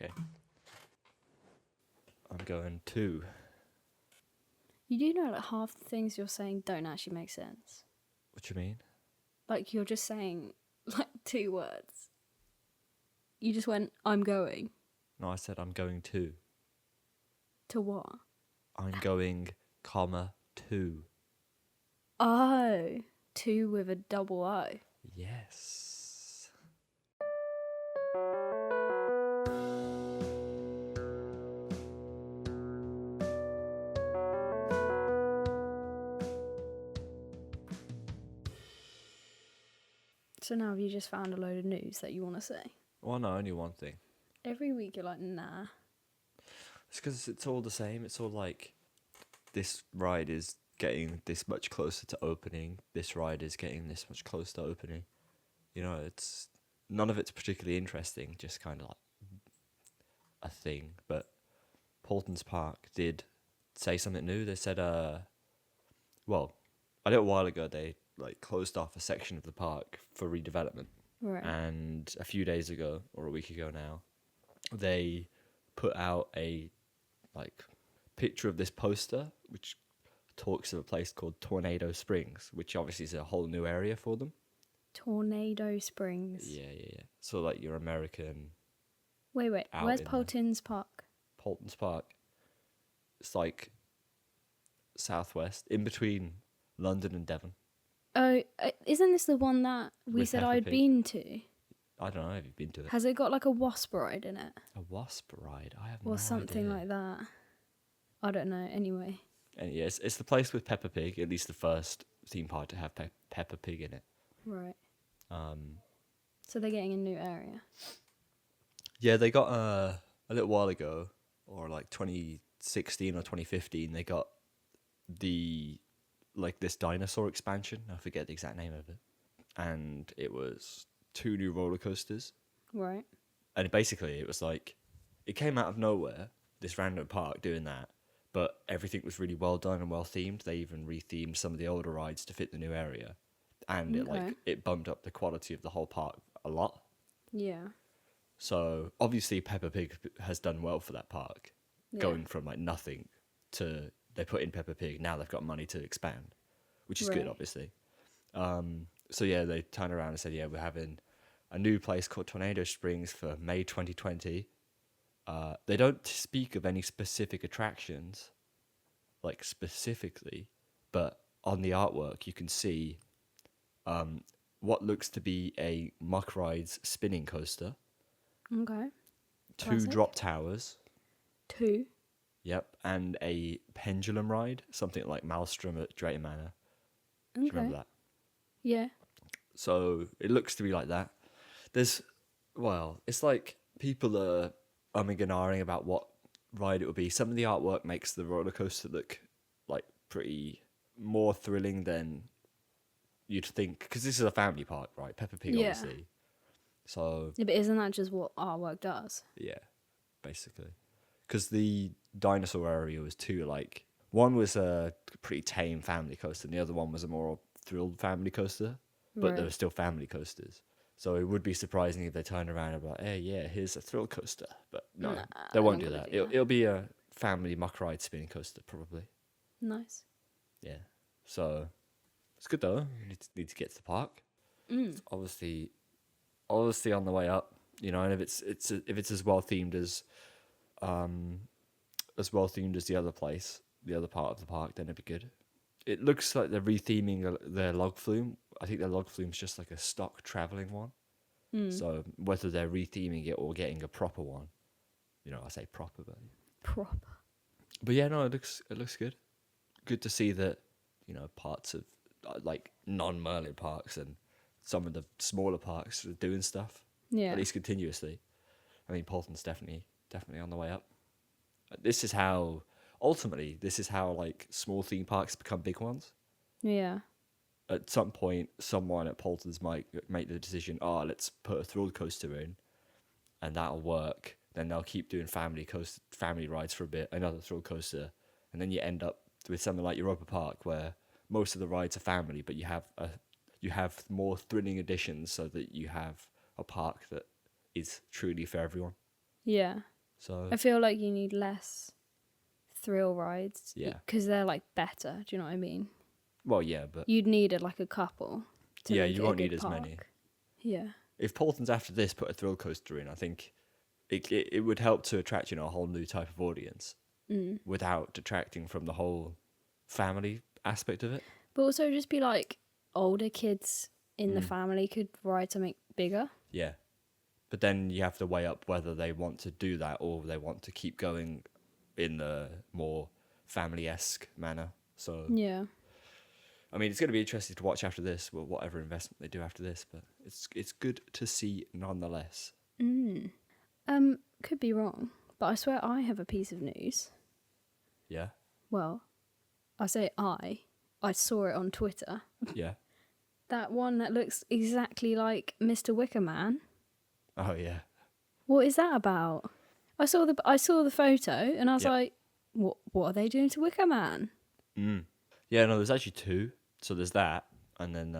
Okay. I'm going 2. You do know like half the things you're saying don't actually make sense. What do you mean? Like you're just saying like 2 words. You just went, I'm going. No, I said I'm going 2. To what? I'm going, comma, 2. Oh, 2 with a double O. Yes. So now have you just found a load of news that you want to say? Well, no, only one thing. Every week you're like, nah. It's because it's all the same. It's all like, this ride is getting this much closer to opening. This ride is getting this much closer to opening. You know, it's none of it's particularly interesting. Just kind of like a thing. But Paultons Park did say something new. They said, well, a little while ago they like closed off a section of the park for redevelopment. Right. And a few days ago, or a week ago now, they put out a like picture of this poster which talks of a place called Tornado Springs, which obviously is a whole new area for them. Tornado Springs. Yeah. So like your American Wait. out Where's in Paultons Park? Paultons Park. It's like southwest, in between London and Devon. Oh, isn't this the one that we With said Peppa I'd Pig. been to? I don't know if you've been to it. Has it got like a wasp ride in it? A wasp ride? I have Or no something idea. like that? I don't know. Anyway. And yeah, it's the place with Peppa Pig, at least the first theme park to have Peppa Pig in it. Right. Um, So they're getting a new area. yeah, they got a little while ago, or like 2016 or 2015, they got the like this dinosaur expansion. I forget the exact name of it, and it was 2 new roller coasters. Right. And basically, it was like it came out of nowhere. This random park doing that, but everything was really well done and well themed. They even rethemed some of the older rides to fit the new area, and Okay. it bumped up the quality of the whole park a lot. Yeah. So obviously, Peppa Pig has done well for that park, Yeah. going from like nothing to they put in Peppa Pig. Now they've got money to expand, which is good, Right. obviously. So yeah, they turned around and said, yeah, we're having a new place called Tornado Springs for May 2020. They don't speak of any specific attractions, like specifically, but on the artwork you can see what looks to be a Muck Rides spinning coaster, Okay. 2 Classic. drop towers, 2. yep, and a pendulum ride, something like Maelstrom at Drayton Manor. Do you Okay. remember that? Yeah. So it looks to be like that. It's like people are umming and ahhing about what ride it would be. Some of the artwork makes the roller coaster look like pretty more thrilling than you'd think, because this is a family park, right? Peppa Pig, Yeah. obviously. So Yeah, but isn't that just what artwork does? yeah, basically, because the dinosaur area was 2 like one was a pretty tame family coaster, and the other one was a more thrilled family coaster. But there Right. were still family coasters. So it would be surprising if they turned around and were like, hey, yeah, here's a thrill coaster. But no, Nah, they won't they're do not that. gonna do It'll be a family muck ride spinning coaster, probably. Nice. Yeah. So it's good, though. You need to get to the park. It's obviously on the way up, you know, and if it's as well themed as the other place, the other part of the park, then it'd be good. It looks like they're retheming their log flume. I think their log flume's just like a stock traveling one. So whether they're retheming it or getting a proper one, you know, I say proper, Proper. but yeah, no, it looks good. Good to see that, you know, parts of like non-Merlin parks and some of the smaller parks are doing stuff, Yeah. at least continuously. I mean, Paulton's definitely on the way up. This is how like small theme parks become big ones. Yeah. At some point, someone at Paulton's might make the decision, let's put a thrill coaster in, and that'll work. Then they'll keep doing family rides for a bit, another thrill coaster, and then you end up with something like Europa Park, where most of the rides are family, but you have more thrilling additions, so that you have a park that is truly for everyone. Yeah. So I feel like you need less thrill rides. Yeah. Because they're like better. Do you know what I mean? well, yeah, but You'd need like a couple. To yeah, make you it a won't need good as many. park. Yeah. If Paulton's after this put a thrill coaster in, I think it would help to attract, a whole new type of audience without detracting from the whole family aspect of it. But also just be like older kids in the family could ride something bigger. Yeah. But then you have to weigh up whether they want to do that or they want to keep going in the more family-esque manner. So, Yeah. I mean, it's going to be interesting to watch after this, well, whatever investment they do after this, but it's good to see nonetheless. Could be wrong, but I swear I have a piece of news. Yeah? Well, I say I saw it on Twitter. Yeah? That one that looks exactly like Mr. Wicker Man. Oh, yeah. What is that about? I saw the photo and I was Yeah. like, what are they doing to Wicker Man? Yeah, no, there's actually two. So there's that, and then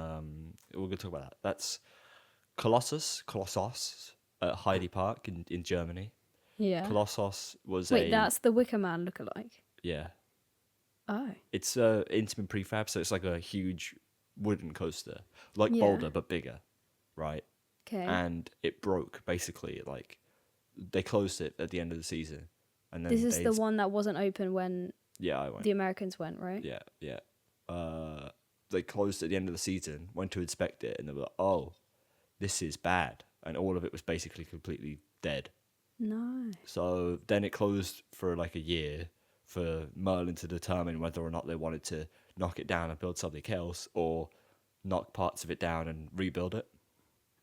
we're going to talk about that. That's Colossus at Heidi Park in Germany. Yeah. Colossus was Wait, that's the Wicker Man lookalike. Yeah. Oh. It's intimate prefab, so it's like a huge wooden coaster, like Yeah. Boulder but bigger, right? Okay. And it broke basically. Like they closed it at the end of the season, and then This is the one that wasn't open when Yeah, I went. the Americans went, right? Yeah, yeah. They closed at the end of the season, went to inspect it, and they were like, "Oh, this is bad," and all of it was basically completely dead. No. So then it closed for like a year for Merlin to determine whether or not they wanted to knock it down and build something else, or knock parts of it down and rebuild it.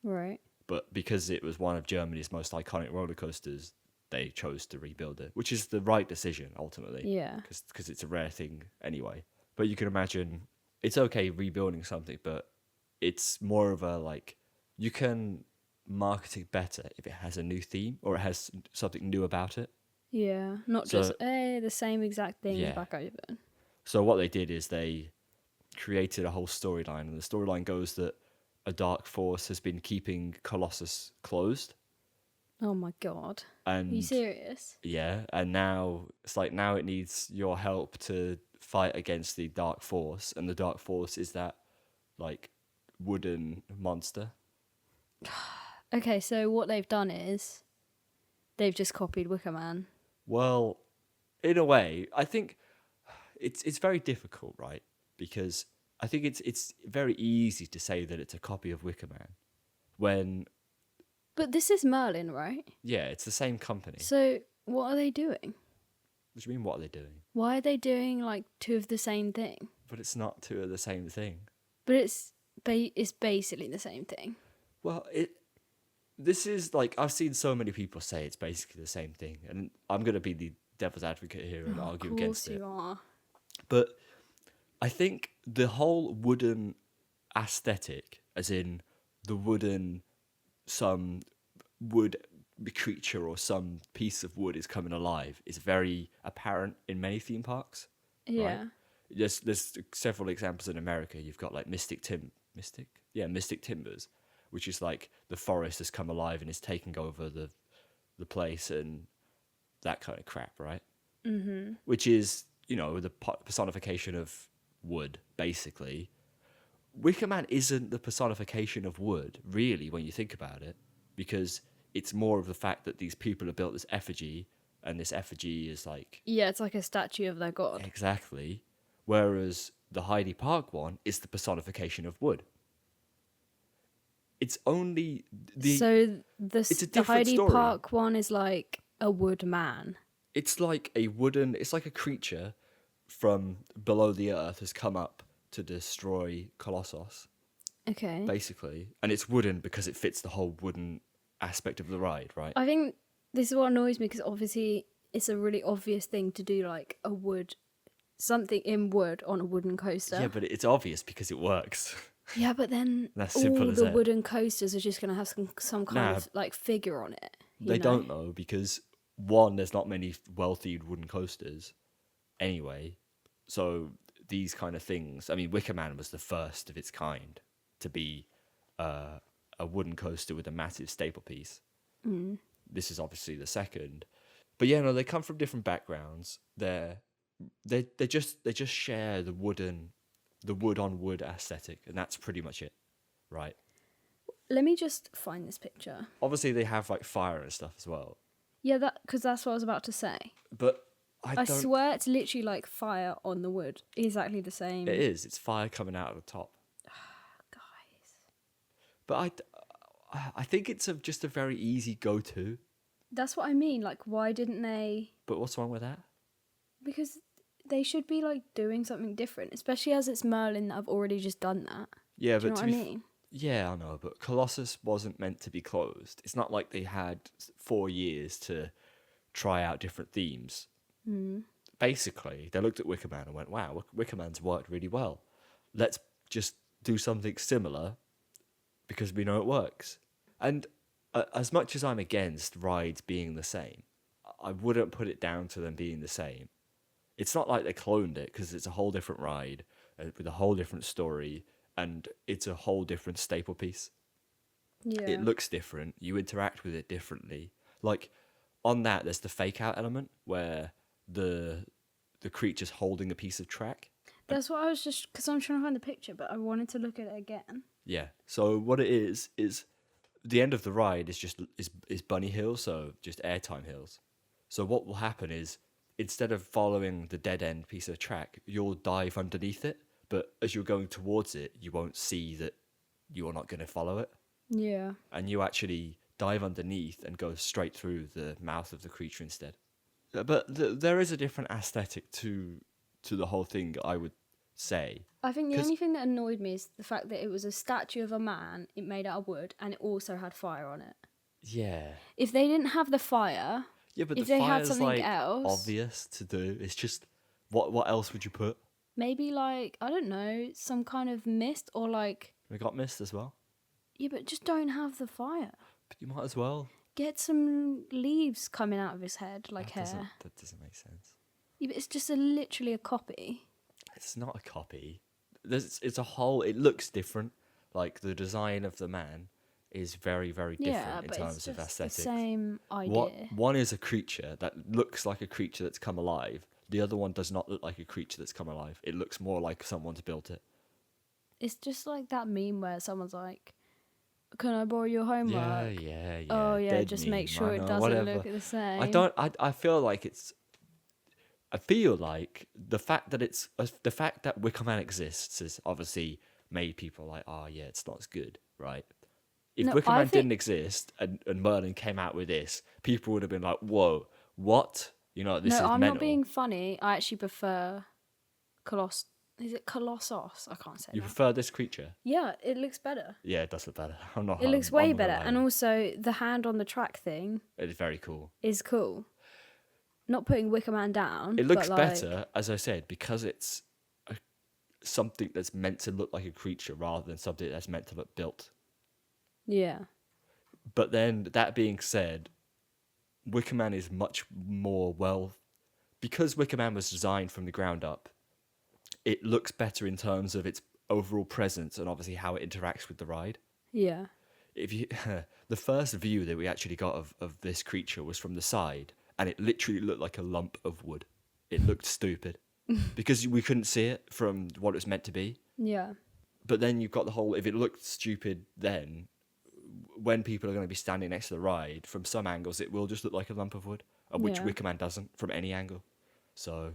Right. But because it was one of Germany's most iconic roller coasters, they chose to rebuild it, which is the right decision ultimately. Yeah. Because it's a rare thing anyway. But you can imagine it's okay rebuilding something, but it's more of a like you can market it better if it has a new theme or it has something new about it. Yeah. Not So- just the same exact thing Yeah. back over. So what they did is they created a whole storyline, and the storyline goes that a dark force has been keeping Colossus closed. Oh my god. And Are you serious? yeah, and now it's like now it needs your help to fight against the dark force, and the dark force is that like wooden monster. Okay, so what they've done is they've just copied Wicker Man. Well, in a way, I think it's very difficult, right? Because I think it's very easy to say that it's a copy of Wicker Man when But this is Merlin, right? yeah, it's the same company. So what are they doing? What do you mean? What are they doing? Why are they doing like two of the same thing? But it's not two of the same thing. But it's basically the same thing. Well, this is like I've seen so many people say it's basically the same thing, and I'm gonna be the devil's advocate here and argue Of against course it. you are. But I think the whole wooden aesthetic, as in the some wood creature or some piece of wood is coming alive, is very apparent in many theme parks. Yeah. There's several examples in America. You've got like Mystic Timbers, which is like the forest has come alive and is taking over the place and that kind of crap, right? Mm-hmm. Which is the personification of wood, basically. Wicker Man isn't the personification of wood, really, when you think about it, because it's more of the fact that these people have built this effigy, and this effigy is like Yeah, it's like a statue of their god. exactly. Whereas the Heidi Park one is the personification of wood. It's only So it's a the different Heidi story. Park one is like a wood man. It's like it's like a creature from below the earth has come up to destroy Colossus, Okay. basically. And it's wooden because it fits the whole wooden aspect of the ride, right? I think this is what annoys me because obviously it's a really obvious thing to do, like something in wood on a wooden coaster. Yeah, but it's obvious because it works. Yeah, but then That's all simple as the it. wooden coasters are just going to have some kind Nah. of like figure on it. They don't know because one, there's not many well-themed wooden coasters anyway. So these kind of things, I mean, Wicker Man was the first of its kind to be a wooden coaster with a massive staple piece. this is obviously the second. But yeah, no, they come from different backgrounds. They just share the wood on wood aesthetic, and that's pretty much it, right? Let me just find this picture. Obviously, they have like fire and stuff as well, Yeah, because that's what I was about to say. but I don't. swear it's literally like fire on the wood. Exactly the same. It is. It's fire coming out of the top. Guys. But I think it's just a very easy go-to. That's what I mean. Like, why didn't they? But what's wrong with that? Because they should be like doing something different, especially as it's Merlin that have already just done that. Yeah, Do you know but what I mean? yeah, I know. But Colossus wasn't meant to be closed. It's not like they had 4 years to try out different themes. Basically, they looked at Wicker Man and went, "Wow, Wicker Man's worked really well. Let's just do something similar because we know it works." And as much as I'm against rides being the same, I wouldn't put it down to them being the same. It's not like they cloned it, because it's a whole different ride with a whole different story, and it's a whole different staple piece. Yeah. It looks different. You interact with it differently. Like on that, there's the fake out element where the creature's holding a piece of track. That's what I was just, because I'm trying to find the picture, but I wanted to look at it again. Yeah. So what it is the end of the ride is bunny hills, so just airtime hills. So what will happen is, instead of following the dead end piece of track, you'll dive underneath it. But as you're going towards it, you won't see that you're not going to follow it. Yeah. And you actually dive underneath and go straight through the mouth of the creature instead. But there is a different aesthetic to the whole thing, I would say. I think the 'Cause- only thing that annoyed me is the fact that it was a statue of a man, it made out of wood, and it also had fire on it. Yeah. If they didn't have the fire, Yeah, but if the they had fire's something like else, obvious to do. It's just what else would you put? maybe like, I don't know, some kind of mist or like, We got mist as well. yeah, but just don't have the fire. But you might as well. Get some leaves coming out of his head, like hair. That doesn't make sense. Yeah, but it's just literally a copy. It's not a copy. It's a whole. It looks different. Like the design of the man is very, very different Yeah, in but terms it's of just the aesthetics. same idea. One is a creature that looks like a creature that's come alive. The other one does not look like a creature that's come alive. It looks more like someone's built it. It's just like that meme where someone's like, "Can I borrow your homework?" Yeah. Oh yeah, dead just meme, make sure I it know, doesn't whatever. look the same. I feel like it's. I feel like the fact that Wicker Man exists has obviously made people like, oh yeah, it's not as good, right? If No, Wicker I Man think- didn't exist and Merlin came out with this, people would have been like, whoa, what? You know, this is I'm mental. not being funny. I actually prefer Is it Colossus? I can't say You that. prefer this creature? Yeah, it looks better. Yeah, it does look better. I'm not. It looks I'm way not gonna better, lie. and also the hand on the track thing It is very cool. is cool. Not putting Wicker Man down. It looks but, like, better, as I said, because it's something that's meant to look like a creature rather than something that's meant to look built. Yeah. But then, that being said, Wicker Man is much more because Wicker Man was designed from the ground up, it looks better in terms of its overall presence and obviously how it interacts with the ride. Yeah. If you the first view that we actually got of this creature was from the side, and it literally looked like a lump of wood. It looked stupid because we couldn't see it from what it was meant to be. Yeah. But then you've got the whole, if it looked stupid then, when people are going to be standing next to the ride, from some angles it will just look like a lump of wood, which Yeah. Wicker Man doesn't from any angle. So,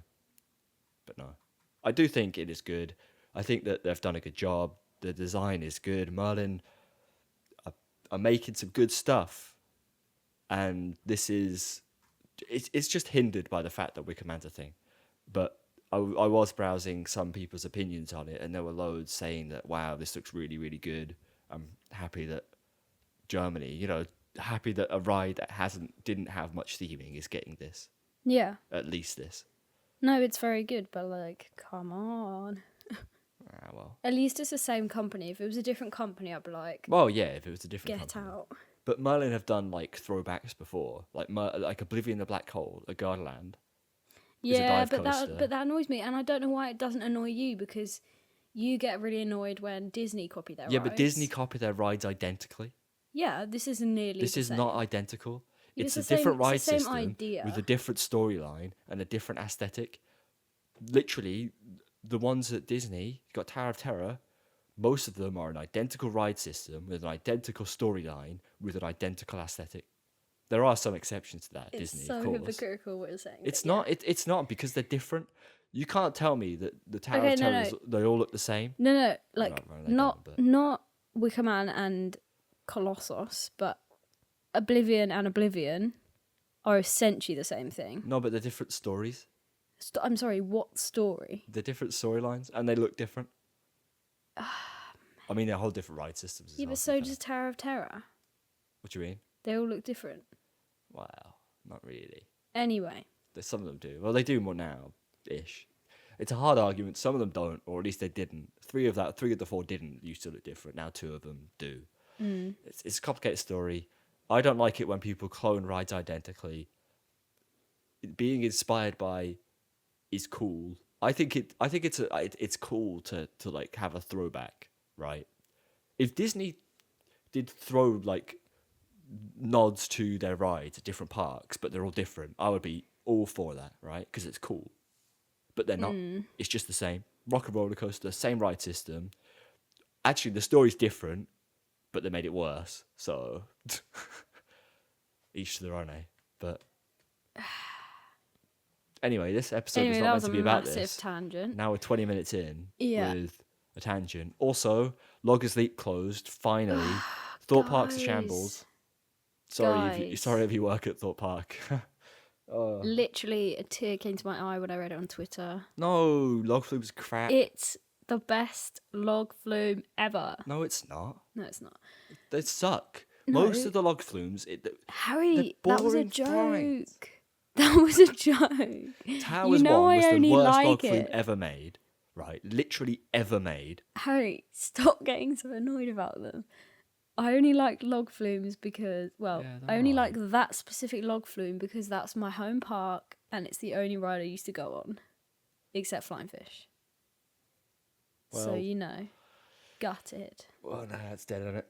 but no. I do think it is good. I think that they've done a good job. The design is good. Merlin are making some good stuff. And this is... It's just hindered by the fact that Wicker Man's a thing. But I was browsing some people's opinions on it, and there were loads saying that, wow, this looks really, really good. I'm happy that Germany, happy that a ride that didn't have much theming is getting this. Yeah. At least this. No, it's very good, but like, come on. Ah, well. At least it's the same company. If it was a different company, I'd be like, Well, yeah, if it was a different get company. out. But Merlin have done like throwbacks before, like Oblivion the Black Hole, a Gardaland. It's a Yeah, dive but coaster. that annoys me, and I don't know why it doesn't annoy you, because you get really annoyed when Disney copy their Yeah, rides. but Disney copy their rides identically. Yeah, this is nearly This the is same. not identical. It's a the same- different it's the ride same system idea. with a different storyline and a different aesthetic. Literally, the ones at Disney, you got Tower of Terror. Most of them are an identical ride system with an identical storyline with an identical aesthetic. There are some exceptions to that. It's Disney, so of course. hypocritical what you're saying. It's but yeah. not. It's not because they're different. You can't tell me that the Tower Okay, of no, Terror they all look the same. No, like well, they not don't, but- not Wicker Man and Colossus, but Oblivion and Oblivion are essentially the same thing. No, but they're different stories. I'm sorry, what story? They're different storylines, and they look different. I mean, they're whole different ride systems. As Yeah, well, but to so be fair. does Tower of Terror. What do you mean? They all look different. Wow, not really. Anyway, Some of them do. Well, they do more now, ish. It's a hard argument. Some of them don't, or at least they didn't. Three of the four didn't used to look different. Now two of them do. It's a complicated story. I don't like it when people clone rides identically. Being inspired by is cool. I think it's cool to like have a throwback, right? If Disney did throw like nods to their rides at different parks, but they're all different, I would be all for that, right? Because it's cool. But they're not. It's just the same. Rock and Roller Coaster, same ride system. Actually, the story's different, but they made it worse. So each to their own, eh? But anyway, this episode was anyway, not that meant was to a be about massive this. tangent. Now we're 20 minutes in Yeah. with a tangent. Also, Loggers Leap closed, finally. Thought Park's a shambles. Guys. Sorry if you work at Thought Park. Literally, a tear came to my eye when I read it on Twitter. No, Log Flume's crap. It's the best log flume ever. No, it's not. No, it's not. They suck. No. Most of the Log Flumes, Harry, that was a boring rides. joke. That was a joke. Towers You know 1 I was the only worst like Log Flume it. ever made. Right? Literally ever made. Harry, stop getting so annoyed about them. I only like log flumes because, well, Yeah, I only they're like that specific log flume because that's my home park and it's the only ride I used to go on, except Flying Fish. So, Well- you know, gutted. Well, no, it's dead, isn't it?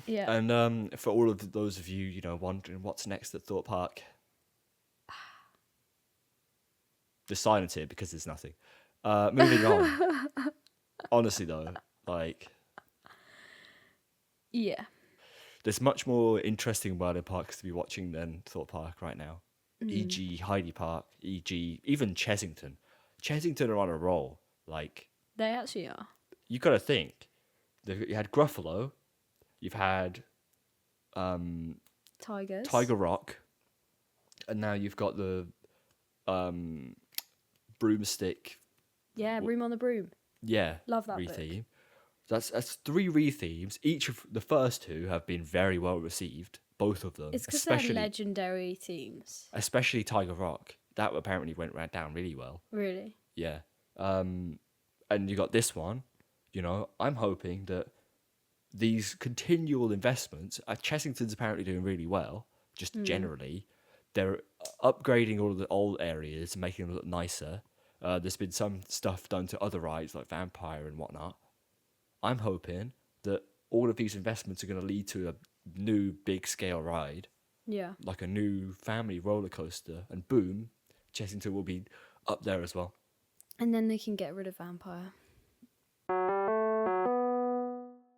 Yeah. And for all of those of you, wondering what's next at Thought Park, the silence here because there's nothing. Moving on. Honestly, though, like, Yeah. there's much more interesting World parks to be watching than Thought Park right now. E.g. Heidi Park, e.g. even Chessington. Chessington are on a roll. Like, They actually are. you got to think. You had Gruffalo, you've had Tigers. Tiger Rock, and now you've got the broomstick. Yeah, Room on the Broom. Yeah, Love that book. retheme. That's 3 rethemes. Each of the first 2 have been very well received. Both of them, It's because they're legendary themes. especially Tiger Rock. That apparently went right down really well. Really. Yeah. And you got this one. I'm hoping that these continual investments, Chessington's apparently doing really well, just generally. They're upgrading all of the old areas and making them look nicer. There's been some stuff done to other rides like Vampire and whatnot. I'm hoping that all of these investments are going to lead to a new big scale ride, Yeah. like a new family roller coaster, and boom, Chessington will be up there as well. And then they can get rid of Vampire.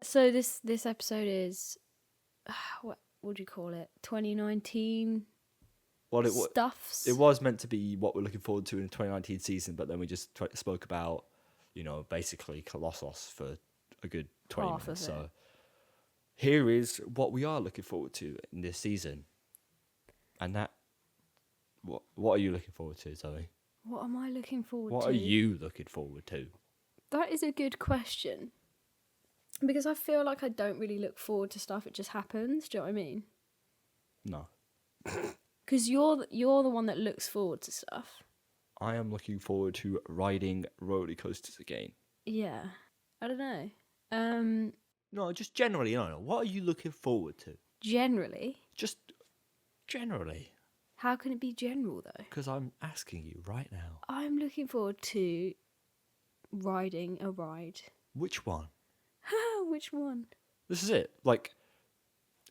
So this episode is what would you call it? 2019 Well, stuffs. it was meant to be what we're looking forward to in the 2019 season, but then we just spoke about, basically Colossus for a good 20 Half of minutes. it. So here is what we are looking forward to in this season. And that, what are you looking forward to, Zoe? What am I looking forward What to? are you looking forward to? That is a good question. Because I feel like I don't really look forward to stuff, it just happens. Do you know what I mean? No. Because you're the one that looks forward to stuff. I am looking forward to riding roller coasters again. Yeah. I don't know. No, just generally, what are you looking forward to? Generally. Just generally. How can it be general though? Because I'm asking you right now. I'm looking forward to riding a ride. Which one? Which one? This is it. Like,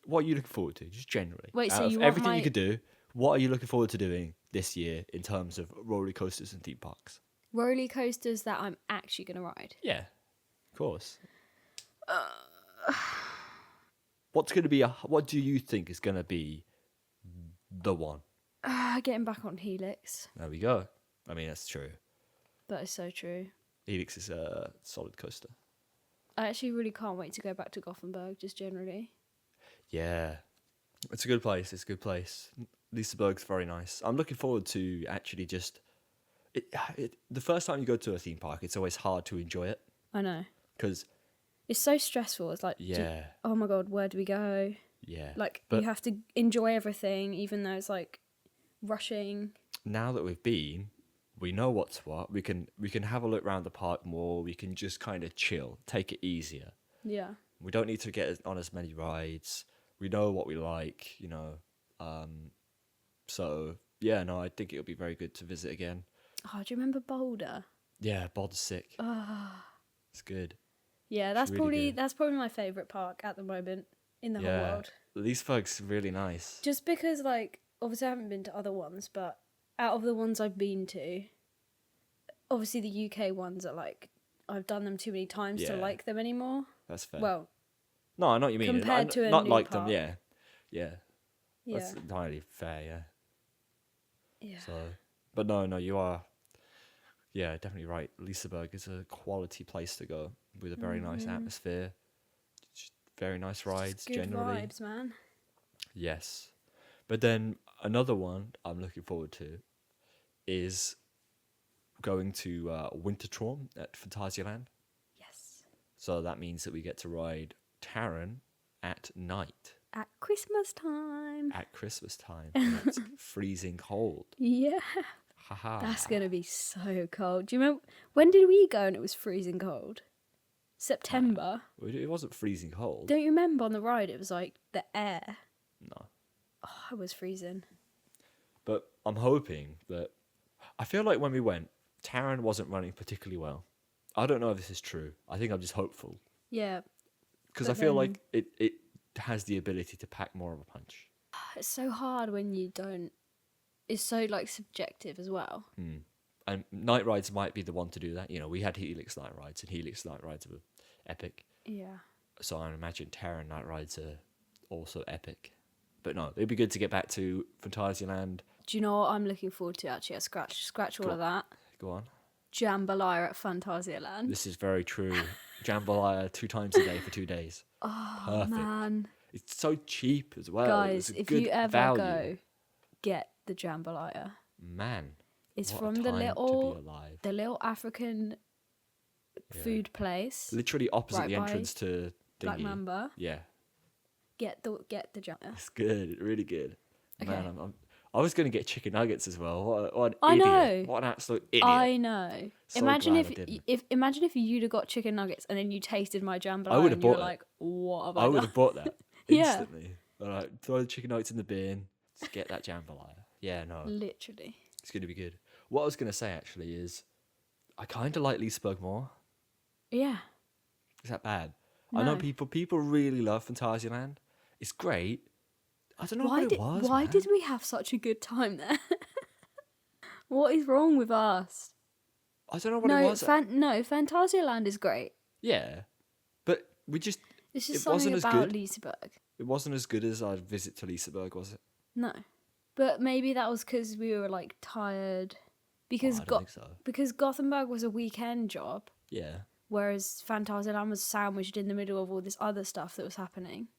what are you looking forward to? Just generally. Wait, so Out of you want everything my- you could do, what are you looking forward to doing this year in terms of roller coasters and theme parks? Roller coasters that I'm actually gonna ride. Yeah, of course. What's going to be what do you think is going to be the one? Getting back on Helix. There we go. I mean, that's true. That is so true. Helix is a solid coaster. I actually really can't wait to go back to Gothenburg, just generally. Yeah. It's a good place. It's a good place. Liseberg's very nice. I'm looking forward to actually just... the first time you go to a theme park, it's always hard to enjoy it. I know. Because, It's so stressful. It's like, yeah. oh my God, where do we go? Yeah. Like, But- you have to enjoy everything, even though it's like rushing. Now that we've been, we know what's what. We can have a look around the park more. We can just kind of chill, take it easier. Yeah. We don't need to get on as many rides. We know what we like, So yeah, no, I think it'll be very good to visit again. Oh, do you remember Boulder? Yeah, Bod's sick. Oh. It's good. Yeah, that's really good. probably my favourite park at the moment in the whole Yeah, world. Liseberg's really nice. Just because, like, obviously I haven't been to other ones, but out of the ones I've been to, obviously the UK ones are like, I've done them too many times to Yeah. like them anymore. That's fair. Well, no, I know what you mean. compared to a not new like park. them. Yeah, yeah. yeah. That's entirely fair. Yeah. Yeah. So, but no, you are. Yeah, definitely right. Liseberg is a quality place to go with a very nice atmosphere. Just very nice rides Good generally. vibes, man. Yes. But then another one I'm looking forward to is going to Wintertraum at Phantasialand. Yes. So that means that we get to ride Taron at night At Christmas time. at Christmas time. And it's freezing cold. Yeah. Haha. That's going to be so cold. Do you remember, when did we go and it was freezing cold? September. It wasn't freezing cold. Don't you remember on the ride it was like the air? No. Oh, I was freezing. But I'm hoping that... I feel like when we went, Taron wasn't running particularly well. I don't know if this is true. I think I'm just hopeful. Yeah. Because I But feel then- like it has the ability to pack more of a punch. It's so hard when you don't. It's so like subjective as well. And night rides might be the one to do that. We had Helix night rides, and Helix night rides were epic. Yeah. So I imagine Taron night rides are also epic. But no, it'd be good to get back to Phantasialand. Do you know what I'm looking forward to actually? I scratch all Go of that. Go on. Jambalaya at Phantasialand. This is very true. Jambalaya 2 times a day for 2 days. Oh Perfect. man, It's so cheap as well. guys, It's a if good you ever value. go, get the jambalaya. Man, It's what a from the time little to be alive. African Yeah. food place, Literally opposite right the by entrance to Black Dingy. Mamba. Yeah, Get the jambalaya. it's good, really good. Okay. Man, I was going to get chicken nuggets as well. What an I idiot. know. What an absolute idiot. I know. So Imagine glad I didn't. if you'd have got chicken nuggets and then you tasted my jambalaya I would have and you were bought it. like, what have I I would done? have bought that Yeah. instantly. All right, throw the chicken nuggets in the bin. Just get that jambalaya. Yeah, no, Literally. it's going to be good. What I was going to say actually is, I kind of like Liseberg more. Yeah. Is that bad? I know No. people really love Phantasialand. It's great. I don't know what it was. Why man. did we have such a good time there? What is wrong with us? I don't know what it was. Phantasialand is great. Yeah, but we just It's just It wasn't something as about good. Liseberg. it wasn't as good as our visit to Liseberg, was it? No. But maybe that was because we were like tired. Because I don't think so. because Gothenburg was a weekend job, Yeah, whereas Phantasialand was sandwiched in the middle of all this other stuff that was happening.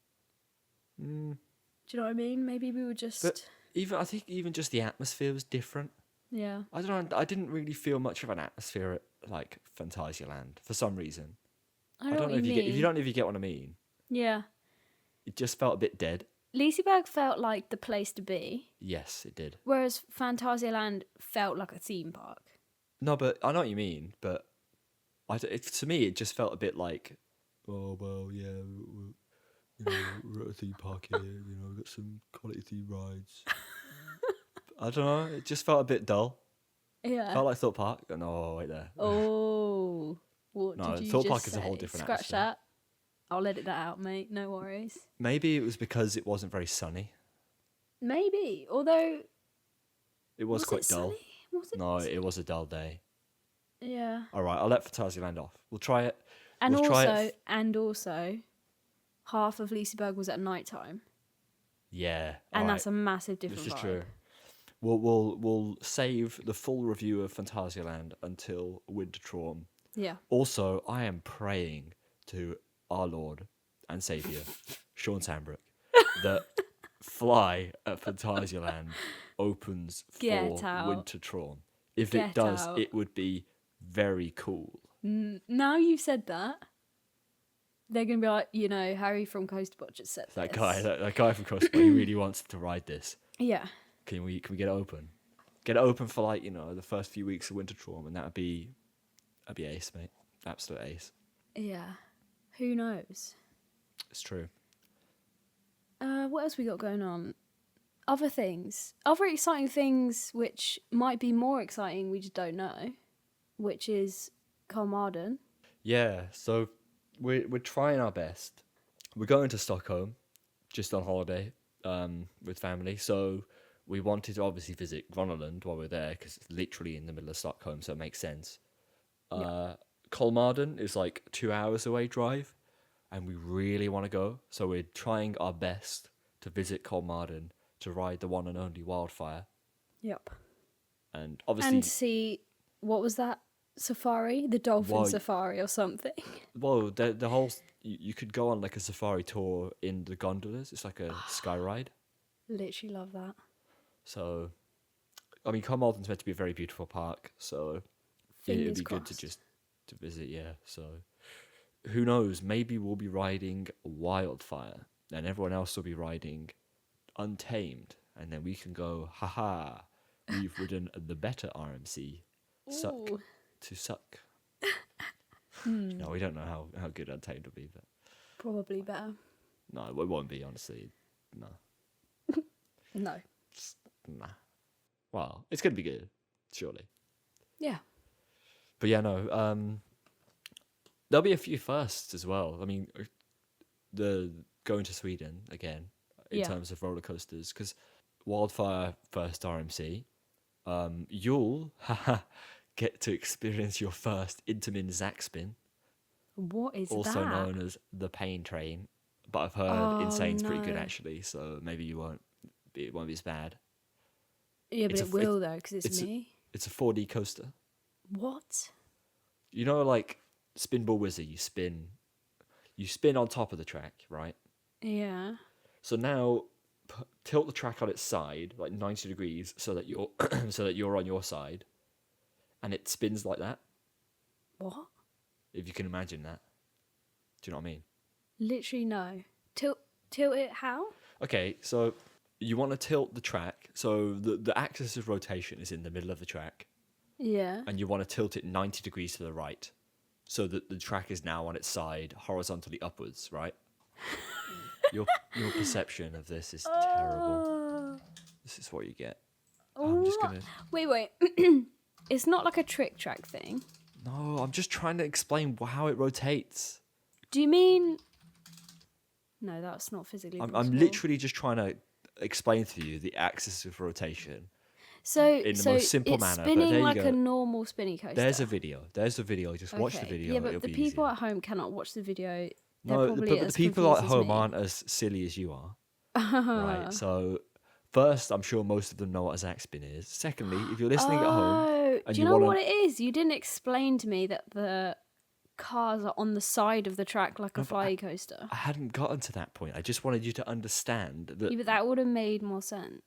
mm. Do you know what I mean? Maybe we were just But I think even just the atmosphere was different. yeah. I don't know. I didn't really feel much of an atmosphere at like Phantasialand for some reason. I don't know know what if you you mean. get you don't know if you get what I mean. Yeah. It just felt a bit dead. Liseberg felt like the place to be, Yes, it did. whereas Phantasialand felt like a theme park. No, but I know what you mean. But to me, it just felt a bit like, oh well, yeah, we're at a theme park here. We've got some quality theme rides. I don't know. It just felt a bit dull. Yeah. Felt like Thorpe Park. Oh, no, wait there. Oh. What No, did you Thorpe just Park is a whole say? different Scratch atmosphere. that. I'll edit that out, mate. No worries. Maybe it was because it wasn't very sunny. Maybe. Although, It was quite it dull. sunny? Was it? No, it was a dull day. Yeah. All right, I'll let Fantasyland off. We'll try it. And We'll try it also, half of Liseberg was at night time, Yeah. and all that's right. a massive difference. This is true. We'll save the full review of Fantasyland until Wintertraum. Yeah. Also, I am praying to our Lord and Saviour, Sean Sandbrook, that Fly at Fantasyland opens for Get out. Wintertraum. If Get it does, out. it would be very cool. Now you've said that, they're gonna be like, Harry from Coasterbot just said That this. guy, that guy from Crossbow, he really wants to ride this. Yeah. Can we get it open? Get it open for the first few weeks of Wintertraum, and that'd be ace, mate. Absolute ace. Yeah. Who knows? It's true. What else we got going on? Other things. Other exciting things which might be more exciting, we just don't know. Which is Carmarthen. Yeah, so we're trying our best. We're going to Stockholm, just on holiday, with family. So we wanted to obviously visit Groenland while we're there because it's literally in the middle of Stockholm, so it makes sense. Kolmarden is like 2 hours away drive, and we really want to go. So we're trying our best to visit Kolmarden to ride the one and only Wildfire, Yep. and obviously, And see, what was that safari? The dolphin Well, safari or something. well, the whole you could go on like a safari tour in the gondolas. It's like a sky ride. Literally love that. So, I mean, Carmarthen's meant to be a very beautiful park, so it'd Fingers be good to crossed. just to visit. Yeah, so who knows? Maybe we'll be riding Wildfire, and everyone else will be riding Untamed, and then we can go, haha, we've ridden the better RMC. Suck Ooh. to suck. No, we don't know how good Untamed will be, but Probably better. no, it won't be, honestly. No. No. Nah. Well, it's gonna be good, surely. Yeah. But yeah, no. There'll be a few firsts as well. I mean, the going to Sweden again in Yeah. terms of roller coasters, because Wildfire first RMC, you'll get to experience your first Intamin Zaxspin, What is also that? known as the Pain Train. But I've heard Insane's pretty good no. actually, so maybe it won't be as bad. Yeah, but It's it a- will though, because it's it's a- me. It's a 4D coaster. What? You know, like Spinball Wizard, you spin on top of the track, right? Yeah. So now tilt the track on its side, like 90 degrees, so that you're on your side, and it spins like that. What? If you can imagine that. Do you know what I mean? Literally no. Tilt it how? Okay, so you want to tilt the track, so the axis of rotation is in the middle of the track, Yeah. and you want to tilt it 90 degrees to the right, so that the track is now on its side, horizontally upwards, right? Your perception of this is terrible. This is what you get. I'm just What? gonna. Wait. It's not like a trick track thing. No, I'm just trying to explain how it rotates. Do you mean? No, that's not physically I'm possible. literally just trying to explain to you the axis of rotation. So in the most simple it's manner, but spinning there you like go. a normal spinny coaster. There's a video. Just watch the Okay. video. Yeah, but it'll the be people easier. at home cannot watch the video. They're No, probably but the as people confused at as home me. aren't as silly as you are. Right. So, first, I'm sure most of them know what a Zaxspin is. Secondly, if you're listening at home, Oh, and do you you know wanna- what it is? You didn't explain to me that the cars are on the side of the track like a fly coaster. I hadn't gotten to that point. I just wanted you to understand that. Yeah, but that would have made more sense.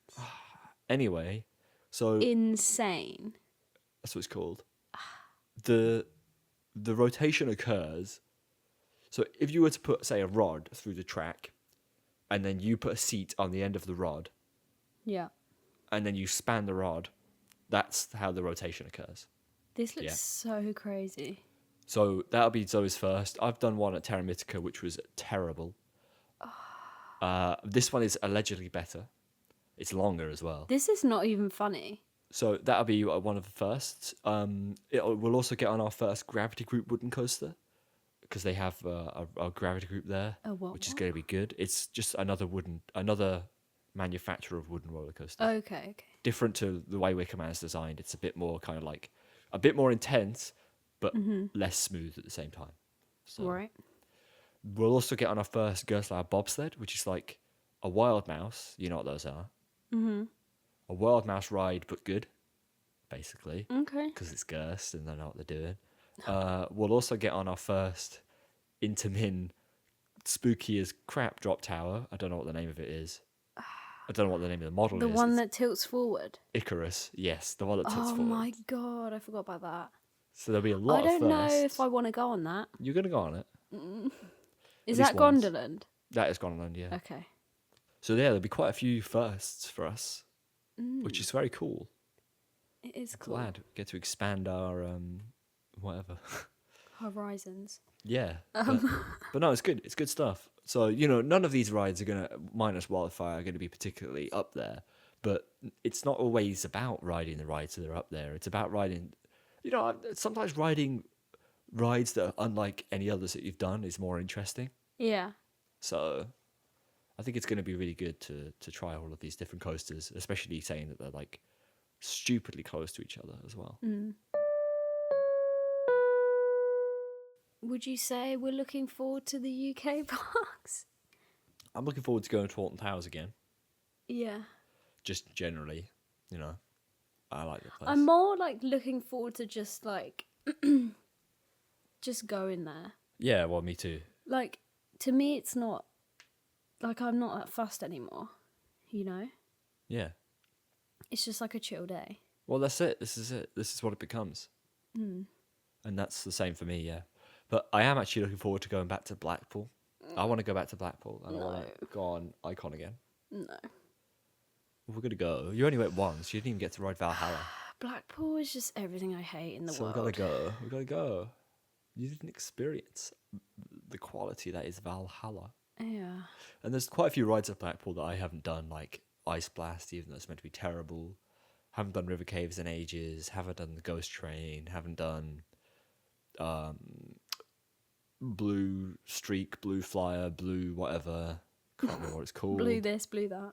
Anyway, so Insane. that's what it's called. The rotation occurs. So if you were to put, say, a rod through the track, and then you put a seat on the end of the rod, Yeah. and then you span the rod, that's how the rotation occurs. This looks Yeah. so crazy. So that'll be Zoe's first. I've done one at Terra Mythica, which was terrible. This one is allegedly better. It's longer as well. This is not even funny. So that'll be one of the firsts. We'll also get on our first Gravity Group wooden coaster because they have a gravity group there, A what? which is going to be good. It's just another manufacturer of wooden roller coasters. Okay. Different to the way Wicker Man is designed. It's a bit more kind of like a bit more intense, but less smooth at the same time. So Right. we'll also get on our first Gerstlauer bobsled, which is like a wild mouse. You know what those are? Mhm. A wild mouse ride, but good, basically, Okay. because it's Gerst and they know what they're doing. We'll also get on our first Intamin spooky as crap drop tower. I don't know what the name of it is. I don't know what the name of the model The is. one It's that tilts forward. Icarus, yes, the one that tilts Oh forward. my god, I forgot about that. So there'll be a lot I don't of know firsts. if I want to go on that. You're gonna go on it. Is least that once. Gondoland? That is Gondoland, yeah. Okay. So yeah, there'll be quite a few firsts for us, which is very cool. It is cool. Glad we get to expand our whatever. Horizons. Yeah, but no, it's good. It's good stuff. So none of these rides are gonna, minus Wildfire, are gonna be particularly up there. But it's not always about riding the rides that are up there. It's about riding. Sometimes riding rides that are unlike any others that you've done is more interesting. Yeah. So I think it's going to be really good to try all of these different coasters, especially saying that they're like stupidly close to each other as well. Would you say we're looking forward to the UK parks? I'm looking forward to going to Alton Towers again. Yeah. Just generally, I like the place. I'm more like looking forward to just like just going there. Yeah, well, me too. Like to me it's not like I'm not that fussed anymore, Yeah. It's just like a chill day. Well, that's it. This is it. This is what it becomes. And that's the same for me, yeah. But I am actually looking forward to going back to Blackpool. I want to go back to Blackpool. And I want to go on Icon again. No. We're going to go. You only went once. You didn't even get to ride Valhalla. Blackpool is just everything I hate in the So world. we gotta go. We gotta go. You didn't experience the quality that is Valhalla. Yeah. And there's quite a few rides at Blackpool that I haven't done, like Ice Blast, even though it's meant to be terrible. Haven't done River Caves in ages. Haven't done the Ghost Train. Haven't done Blue Streak, Blue Flyer, Blue whatever. Can't remember what it's called. Blue this, blue that.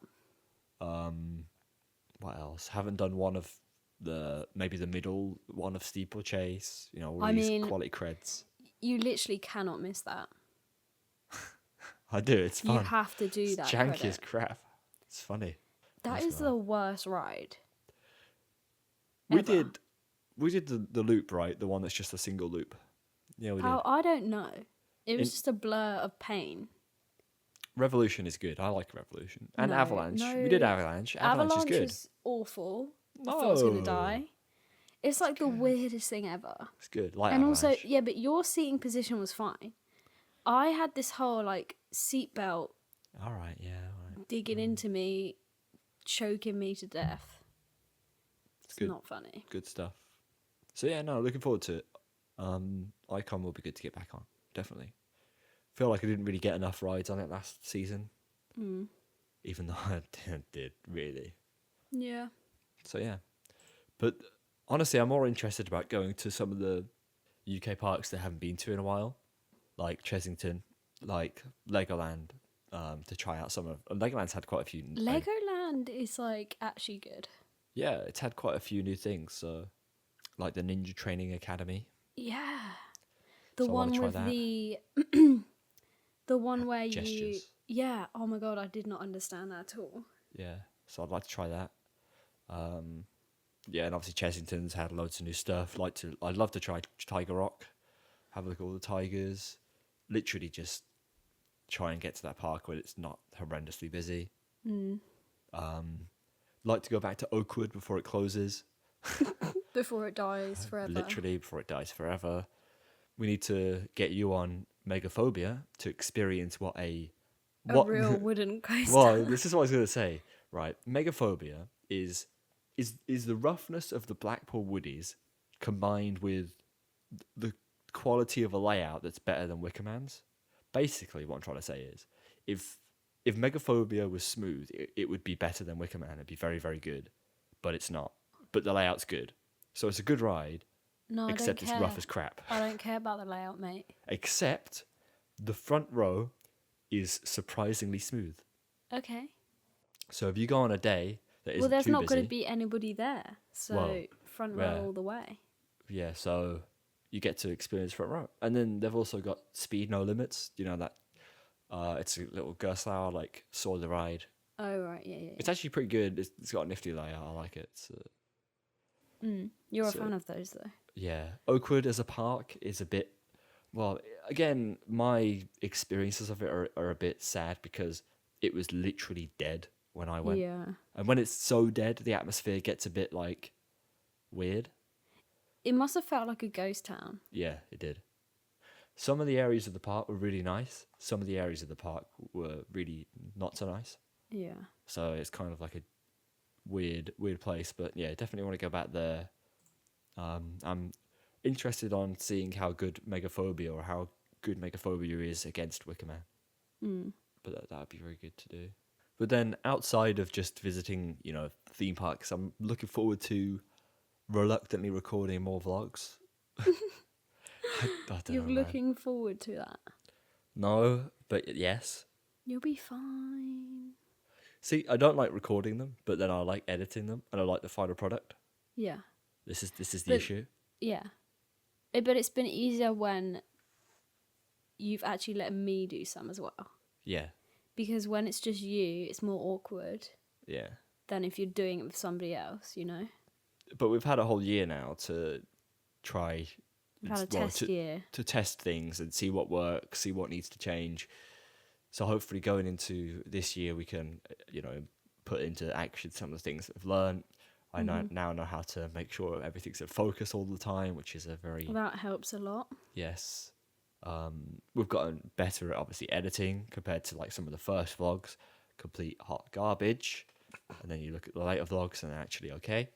What else? Haven't done one of maybe the middle one of Steeplechase. All I these mean, quality creds. You literally cannot miss that. I do. It's fun. You have to do It's that. janky credit. as crap. It's funny. That is the worst ride. We ever. did the loop, right? The one that's just a single loop. Yeah, we How did. I don't know. It was In- just a blur of pain. Revolution is good. I like Revolution. And No, Avalanche. no. We did Avalanche. Avalanche is good. is awful. I thought I was gonna No. die. It's like the weirdest thing ever. It's good. Like And Avalanche. also, yeah, but your seating position was fine. I had this whole like seatbelt All right. Yeah. All right. digging into me, choking me to death. It's good. not funny. Good stuff. So yeah, no, looking forward to it. Icon will be good to get back on. Definitely. Feel like I didn't really get enough rides on it last season. Even though I did really. Yeah. So yeah, but honestly, I'm more interested about going to some of the UK parks that I haven't been to in a while, like Chessington, like Legoland, to try out some of. Legoland's had quite a few. Legoland is like actually good. Yeah, it's had quite a few new things. So, like the Ninja Training Academy. Yeah. The So I wanna one try with that. the the one where you Gestures. yeah, oh my god, I did not understand that at all. Yeah, so I'd like to try that. Yeah, and obviously Chessington's had loads of new stuff. I'd love to try Tiger Rock, have a look at all the tigers. Literally just try and get to that park where it's not horrendously busy. Like to go back to Oakwood before it closes. Before it dies forever. Literally before it dies forever. We need to get you on Megaphobia to experience what A real wooden coaster. Well, this is what I was going to say. Right, Megaphobia is the roughness of the Blackpool Woodies combined with the quality of a layout that's better than Wickerman's. Basically, what I'm trying to say is, if Megaphobia was smooth, it would be better than Wickerman. It'd be very, very good, but it's not. But the layout's good, so it's a good ride. No, I except don't it's care. rough as crap. I don't care about the layout, mate. Except the front row is surprisingly smooth. Okay. So if you go on a day that Well, isn't there's too not busy, going to be anybody there, so Well, front yeah. row all the way. yeah, so you get to experience front row. And then they've also got speed no limits. You know that it's a little Gerstlauer like sort of ride. Oh right, yeah. It's actually pretty good. It's got a nifty layout. I like it. You're a so- fan of those though. Yeah, Oakwood as a park is a bit. Well, again, my experiences of it are a bit sad because it was literally dead when I went. Yeah. And when it's so dead, the atmosphere gets a bit like weird. It must have felt like a ghost town. Yeah, it did. Some of the areas of the park were really nice. Some of the areas of the park were really not so nice. Yeah. So it's kind of like a weird place. But yeah, definitely want to go back there. I'm interested on seeing how good Megaphobia or how good Megaphobia is against Wicker Man. But that would be very good to do. But then outside of just visiting, theme parks, I'm looking forward to reluctantly recording more vlogs. I don't You're know, man. looking forward to that. No, but yes. You'll be fine. See, I don't like recording them, but then I like editing them, and I like the final product. Yeah. This is the But- issue. Yeah. But it's been easier when you've actually let me do some as well. Yeah, Because when it's just you, it's more awkward yeah. than if you're doing it with somebody else, you know? But we've had a whole year now to try. We've had a test year. To test things and see what works, see what needs to change. So hopefully going into this year, we can, put into action some of the things that we've learned. I now know how to make sure everything's in focus all the time, which is a very... That helps a lot. Yes. We've gotten better at obviously editing compared to like some of the first vlogs, complete hot garbage. And then you look at the later vlogs and they're actually okay.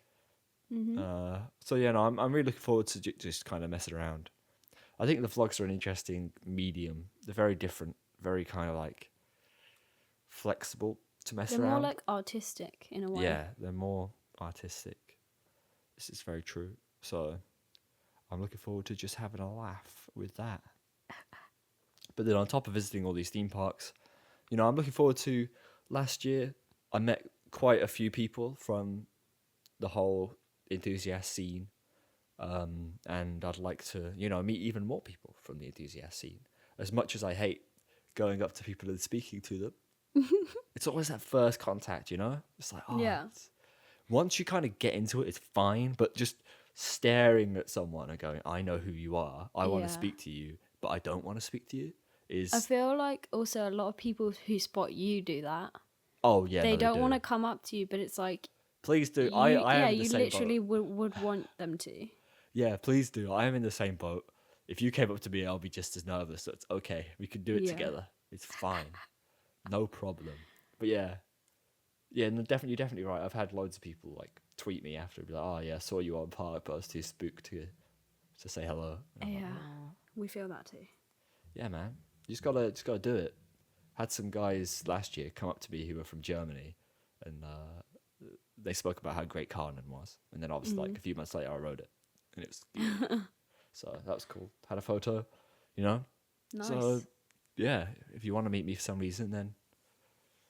So yeah, no, I'm really looking forward to just kind of messing around. I think the vlogs are an interesting medium. They're very different, very kind of like flexible to mess They're around. more like artistic in a way. Yeah, they're more artistic. This is very true. So I'm looking forward to just having a laugh with that. But then on top of visiting all these theme parks, I'm looking forward to last year. I met quite a few people from the whole enthusiast scene. And I'd like to, meet even more people from the enthusiast scene. As much as I hate going up to people and speaking to them, it's always that first contact, It's like, Yeah. Once you kind of get into it, it's fine. But just staring at someone and going, I know who you are. I want Yeah. to speak to you, but I don't want to speak to you is... I feel like also a lot of people who spot you do that. Oh, yeah, They no, don't do. want to come up to you, but it's like... Please do. You, I am in you the same literally boat. would want them to. Yeah, please do. I am in the same boat. If you came up to me, I'll be just as nervous. So it's okay. We can do it Yeah. together. It's fine. No problem. But yeah. Yeah, no, definitely, you're definitely right. I've had loads of people like tweet me after and be like, oh yeah, I saw you on park, but I was too spooked to say hello. And I'm like, Yeah. "Oh." We feel that too. Yeah, man. You just gotta do it. Had some guys last year come up to me who were from Germany and they spoke about how great Carnan was. And then obviously like a few months later I wrote it. And it was beautiful. So that was cool. Had a photo, Nice. So yeah, if you want to meet me for some reason, then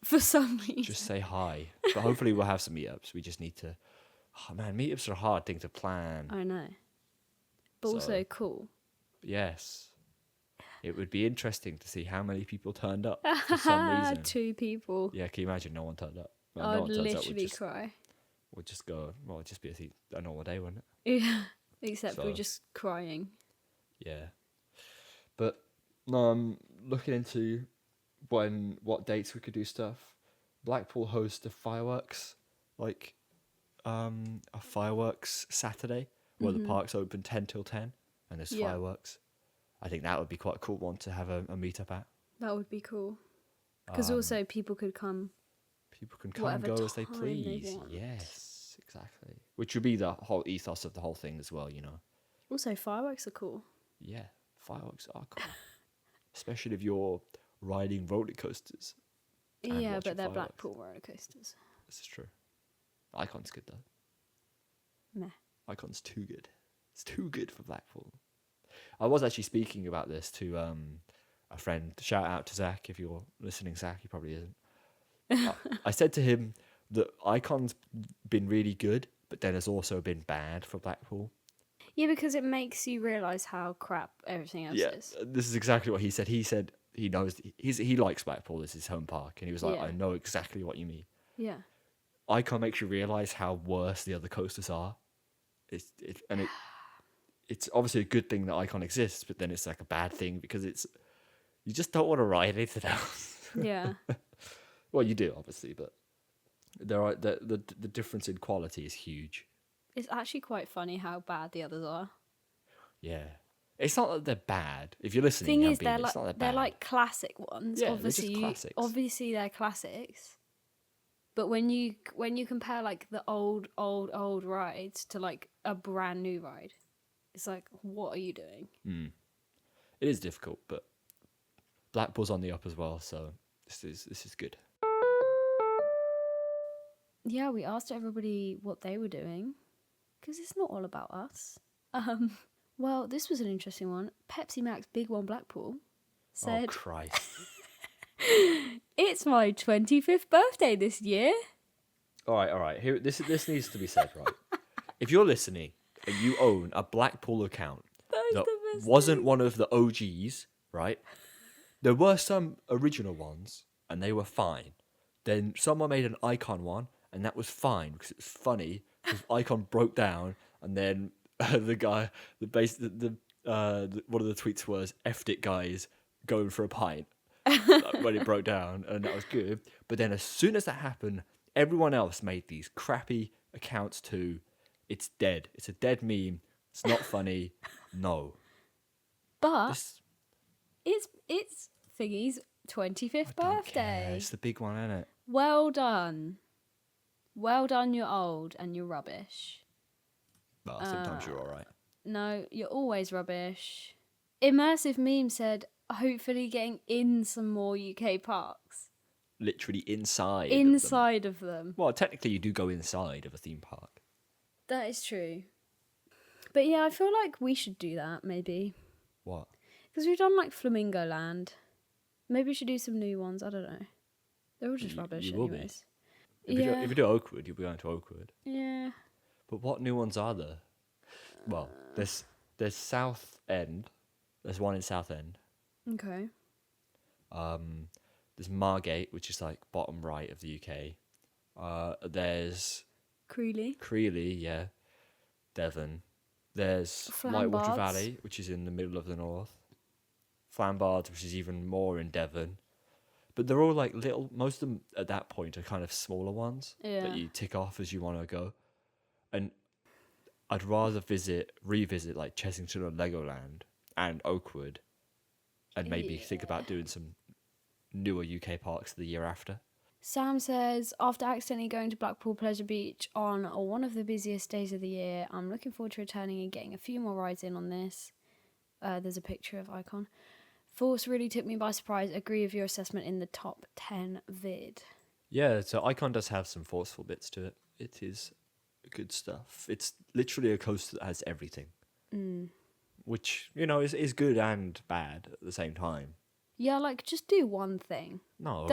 For some reason. just say hi. But hopefully we'll have some meetups. We just need to... Oh man, meetups are a hard thing to plan. I know. But So- also cool. Yes. It would be interesting to see how many people turned up for some reason. 2 people. Yeah, can you imagine no one turned up? Well, I'd no one turns up, literally cry. we'll just go... Well, it'd just be a normal day, wouldn't it? Yeah. Except we're So- just crying. Yeah. But no, I'm looking into what dates we could do stuff. Blackpool hosts a fireworks, like a fireworks Saturday where the park's open 10 till 10 and there's Yeah. fireworks. I think that would be quite a cool one to have a meetup at. That would be cool. Because also people could come. People can come and Whatever go as they time they please. want. Yes, exactly. Which would be the whole ethos of the whole thing as well, Also, fireworks are cool. Yeah, fireworks are cool. Especially if you're riding roller coasters. And Yeah, watching but they're fireworks. Blackpool roller coasters. This is true. Icon's good though. Meh. Icon's too good. It's too good for Blackpool. I was actually speaking about this to a friend. Shout out to Zach if you're listening. Zach, he probably isn't. I said to him that Icon's been really good, but then has also been bad for Blackpool. Yeah, because it makes you realise how crap everything else is. This is exactly what he said. He said he knows he likes Blackpool as his home park, and he was like, Yeah. I know exactly what you mean. Yeah. Icon makes you realise how worse the other coasters are. It's obviously a good thing that Icon exists, but then it's like a bad thing because you just don't want to ride anything else. Yeah. Well, you do obviously, but the difference in quality is huge. It's actually quite funny how bad the others are. Yeah, it's not that they're bad. If you're listening, Thing is, Ambien, it's not that they're bad. like classic ones. Yeah, they're just classics. Obviously they're classics. But when you compare like the old rides to like a brand new ride, it's like, what are you doing? It is difficult, but Blackpool's on the up as well, so this is good. Yeah, we asked everybody what they were doing, because it's not all about us. Well, this was an interesting one. Pepsi Max Big One Blackpool Oh said, Christ! "It's my 25th birthday this year." All right. Here, this needs to be said, right? If you're listening and you own a Blackpool account that the best wasn't one of the OGs, right? There were some original ones, and they were fine. Then someone made an Icon one, and that was fine because it was funny. Because Icon broke down, and then the guy, one of the tweets was "effed it, guys, going for a pint." When it broke down, and that was good. But then as soon as that happened, everyone else made these crappy accounts too. It's dead. It's a dead meme. It's not funny. No. But This- it's Thingy's 25th I don't birthday. care. It's the big one, isn't it? Well done. Well done, you're old and you're rubbish. Well, sometimes you're all right. No, you're always rubbish. Immersive Meme said, hopefully getting in some more UK parks. Literally inside. Inside of them. Well, technically, you do go inside of a theme park. That is true. But yeah, I feel like we should do that, maybe. What? Because we've done like Flamingo Land. Maybe we should do some new ones, I don't know. They're all just rubbish you will be. anyways. If you do Oakwood, you'll be going to Oakwood. Yeah. But what new ones are there? Well, there's South End. There's one in South End. Okay. There's Margate, which is like bottom right of the UK. There's Creeley. Creeley, yeah. Devon. There's Whitewater Flambards. Valley, which is in the middle of the north. Flambards, which is even more in Devon. But they're all like little, most of them at that point are kind of smaller ones Yeah. that you tick off as you want to go. And I'd rather revisit like Chessington or Legoland and Oakwood and maybe think about doing some newer UK parks the year after. Sam says, after accidentally going to Blackpool Pleasure Beach on one of the busiest days of the year, I'm looking forward to returning and getting a few more rides in on this. There's a picture of Icon. Force really took me by surprise. Agree with your assessment in the top 10 vid. Yeah, so Icon does have some forceful bits to it. It is good stuff. It's literally a coaster that has everything. Which, is good and bad at the same time. Yeah, like just do one thing. No.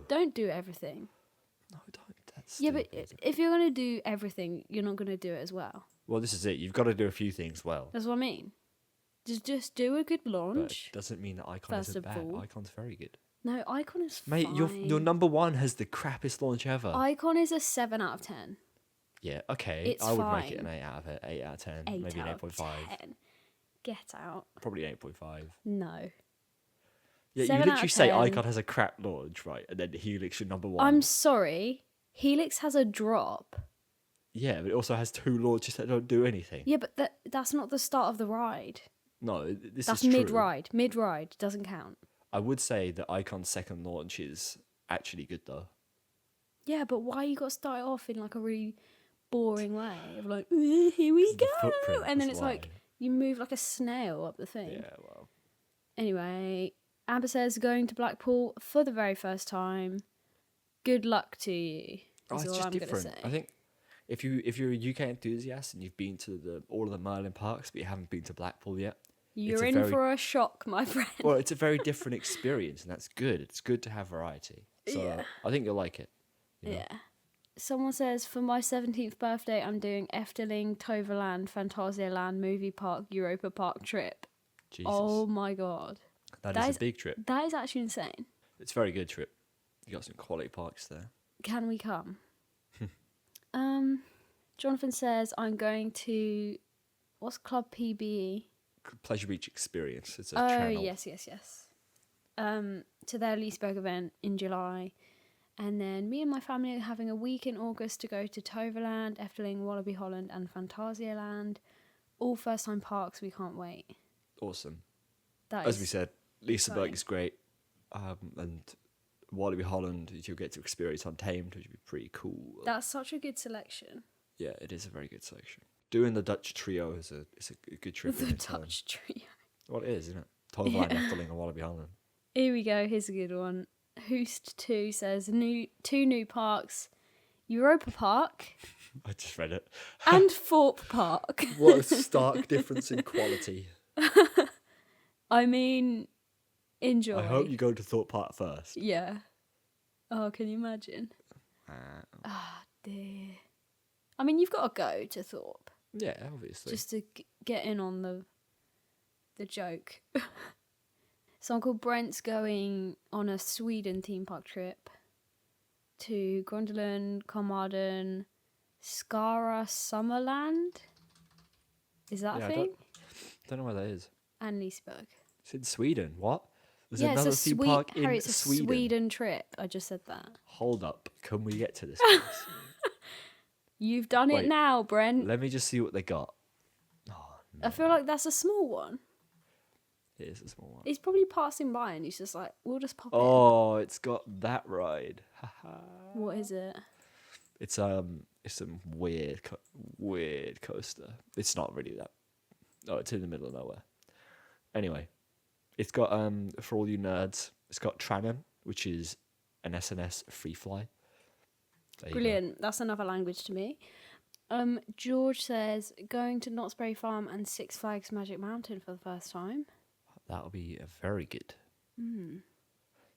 Don't do everything. No, don't. That's Yeah, but stupid. if you're gonna do everything, you're not gonna do it as well. Well, this is it. You've got to do a few things well. That's what I mean. Just do a good But launch. it doesn't mean that Icon First isn't of bad. all. Icon's very good. No, Icon is Mate, fine. your number one has the crappiest launch ever. Icon is a 7 out of 10. Yeah, okay. It's I would make it fine. an 8 out of 10. 8 maybe an out of 8.5. 10. Get out. Probably an 8.5. No. Yeah, 7 you out literally of say 10. Icon has a crap launch, right? And then Helix your number one. I'm sorry. Helix has a drop. Yeah, but it also has two launches that don't do anything. Yeah, but that's not the start of the ride. No, this That's is true. mid-ride. Mid-ride doesn't count. I would say that Icon's second launch is actually good, though. Yeah, but why you got to start it off in like a really boring way of like, here we It's the go, footprint, and then that's it's like why. you move like a snail up the thing. Yeah, well. Anyway, Amber says going to Blackpool for the very first time. Good luck to you. Is It's all just I'm different. gonna say. I think if you're a UK enthusiast and you've been to all of the Merlin parks but you haven't been to Blackpool yet, You're a in very- for a shock, my friend. well, it's a very different experience, and that's good. It's good to have variety. So Yeah. I think you'll like it. You know? Yeah. Someone says, for my 17th birthday, I'm doing Efteling, Toverland, Phantasialand, Movie Park, Europa Park trip. Jesus, Oh my god. that that is is- a big trip. That is actually insane. It's a very good trip. You got some quality parks there. Can we come? Jonathan says, I'm going to, what's Club PBE? Pleasure Beach Experience. It's a Oh, channel. yes. To their Leesburg event in July. And then me and my family are having a week in August to go to Toverland, Efteling, Wallaby Holland, and Phantasialand. All first time parks. We can't wait. Awesome. That As is we said, Liseberg exciting. is great. And Wallaby Holland, you'll get to experience Untamed, which would be pretty cool. That's such a good selection. Yeah, it is a very good selection. Doing the Dutch trio is a good trip The in its own. Dutch trio. Well, it is, isn't it? Toverland, Efteling, and Wallaby Holland. Here we go. Here's a good one. Hoost 2 says two new parks, Europa Park I just read it. and Thorpe Park. What a stark difference in quality. I mean, enjoy. I hope you go to Thorpe Park first. Yeah. Oh, can you imagine? Uh, Dear. I mean, you've got to go to Thorpe yeah, obviously. just to get in on the joke. Someone called Brent's going on a Sweden theme park trip to Grundelen, Carmarthen, Skara Summerland. Is that Yeah, a I thing? don't know where that is. And Leesburg. It's in Sweden. What? There's Yeah, another it's a theme park in Harry, it's a Sweden. Sweden trip. I just said that. Hold up. Can we get to this place? You've done it Wait, now, Brent. Let me just see what they got. Oh, I feel like that's a small one. it is a small one. He's probably passing by and he's just like, we'll just pop in. Oh, it's got that ride. Haha. What is it? It's some weird coaster. It's not really that. Oh, it's in the middle of nowhere. Anyway, it's got for all you nerds, it's got Tranum, which is an SNS free fly. There you go. Brilliant. That's another language to me. George says going to Knott's Berry Farm and Six Flags Magic Mountain for the first time. That'll be very good.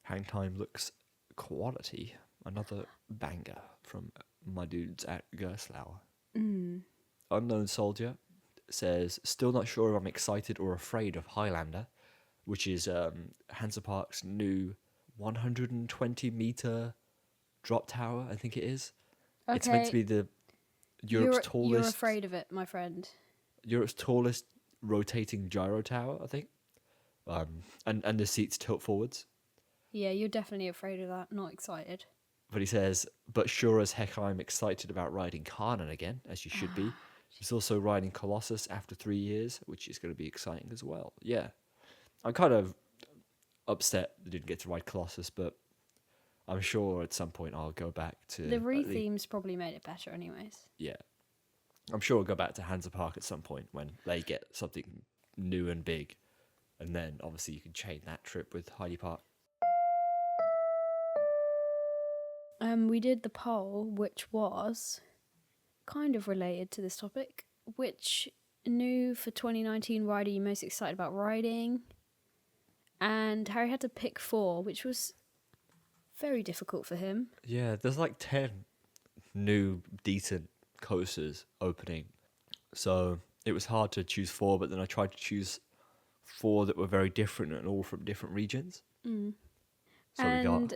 Hang Time looks quality. Another banger from my dudes at Gerstlauer. Unknown Soldier says, still not sure if I'm excited or afraid of Highlander, which is Hansa Park's new 120-meter drop tower, I think it is. Okay. It's meant to be the Europe's tallest. You're afraid of it, my friend. Europe's tallest rotating gyro tower, I think. And the seats tilt forwards. Yeah, you're definitely afraid of that. Not excited. But he says, but sure as heck I'm excited about riding Kanan again, as you should be. He's also riding Colossus after 3 years, which is going to be exciting as well. Yeah. I'm kind of upset I didn't get to ride Colossus, but I'm sure at some point I'll go back to... The re-themes probably made it better anyways. Yeah. I'm sure I'll go back to Hansa Park at some point when they get something new and big. And then, obviously, you can chain that trip with Heidi Park. We did the poll, which was kind of related to this topic. Which new for 2019 ride are you most excited about riding? And Harry had to pick 4, which was very difficult for him. Yeah, there's like 10 new decent coasters opening. So it was hard to choose 4, but then I tried to choose 4 that were very different and all from different regions. So we got...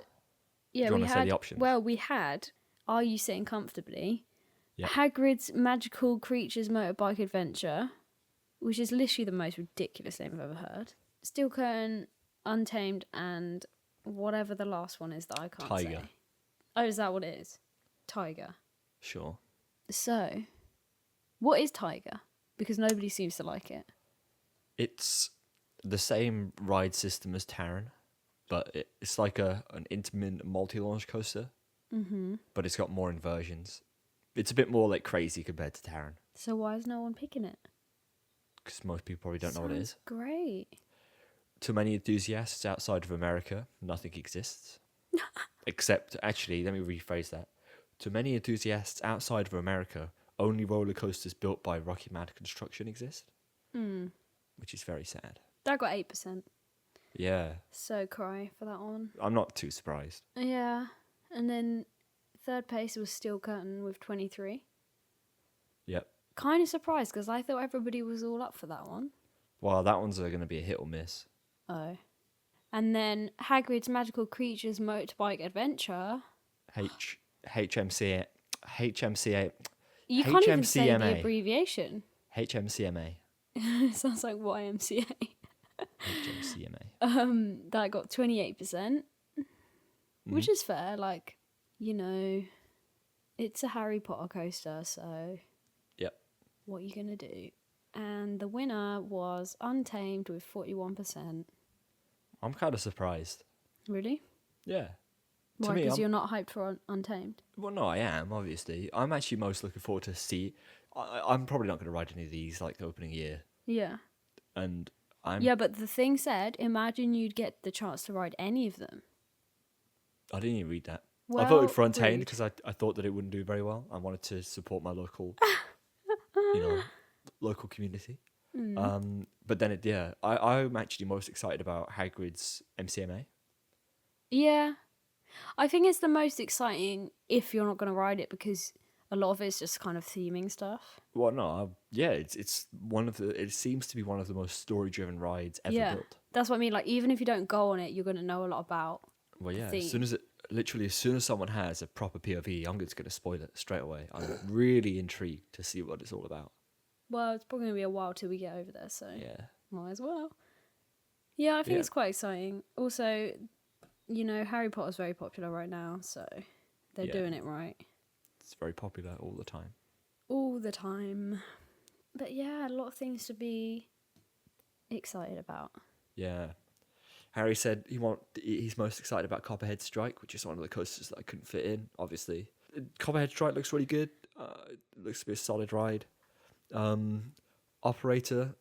Yeah, Do you we wanna say had. the options? Well, we had. Are you sitting comfortably? Yeah. Hagrid's Magical Creatures Motorbike Adventure, which is literally the most ridiculous name I've ever heard. Steel Curtain, Untamed, and whatever the last one is that I can't Tiger. say. Oh, is that what it is? Tiger. Sure. So, what is Tiger? Because nobody seems to like it. It's the same ride system as Taron, but it's like an Intamin multi-launch coaster. Mm-hmm. But it's got more inversions. It's a bit more like crazy compared to Taron, So why is no one picking it? because most people probably don't know what it is. Sounds great. To many enthusiasts outside of America, nothing exists. Except, actually, let me rephrase that. To many enthusiasts outside of America, only roller coasters built by Rocky Mount Construction exist, which is very sad. That got 8%. Yeah, So cry for that one. I'm not too surprised. Yeah. And then third place was Steel Curtain with 23. Yep. Kind of surprised because I thought everybody was all up for that one. Well, that one's going to be a hit or miss. Oh. And then Hagrid's Magical Creatures Motorbike Adventure. HMCA. You can't even say the HMCMA. abbreviation. HMCMA. It sounds like YMCA. HMCMA. That got 28%, which is fair. Like, you know, it's a Harry Potter coaster, so Yep. what are you going to do? And the winner was Untamed with 41%. I'm kind of surprised. Really? Yeah. Why? me, Because I'm- you're not hyped for Untamed? Well, no, I am, obviously. I'm actually most looking forward to see... I'm probably not going to ride any of these, like, the opening year. Yeah. And I'm... Yeah, but the thing said, imagine you'd get the chance to ride any of them. I didn't even read that. I Well, voted for Untamed rude. because I thought that it wouldn't do very well. I wanted to support my local, local community. But then, I'm actually most excited about Hagrid's MCMA. Yeah. I think it's the most exciting if you're not going to ride it because a lot of it's just kind of theming stuff. Well, no, it's one of the. It seems to be one of the most story-driven rides ever Yeah. built. That's what I mean. Like, even if you don't go on it, you're going to know a lot about. Well, yeah. theme. As soon as someone has a proper POV, I'm just going to spoil it straight away. I'm really intrigued to see what it's all about. Well, it's probably going to be a while till we get over there, so Yeah. might as well. Yeah, I think Yeah. it's quite exciting. Also, you know, Harry Potter's very popular right now, so they're Yeah. doing it right. It's very popular all the time. All the time. But yeah, a lot of things to be excited about. Yeah. Harry said he's most excited about Copperhead Strike, which is one of the coasters that I couldn't fit in, obviously. Copperhead Strike looks really good. It looks to be a solid ride. Operator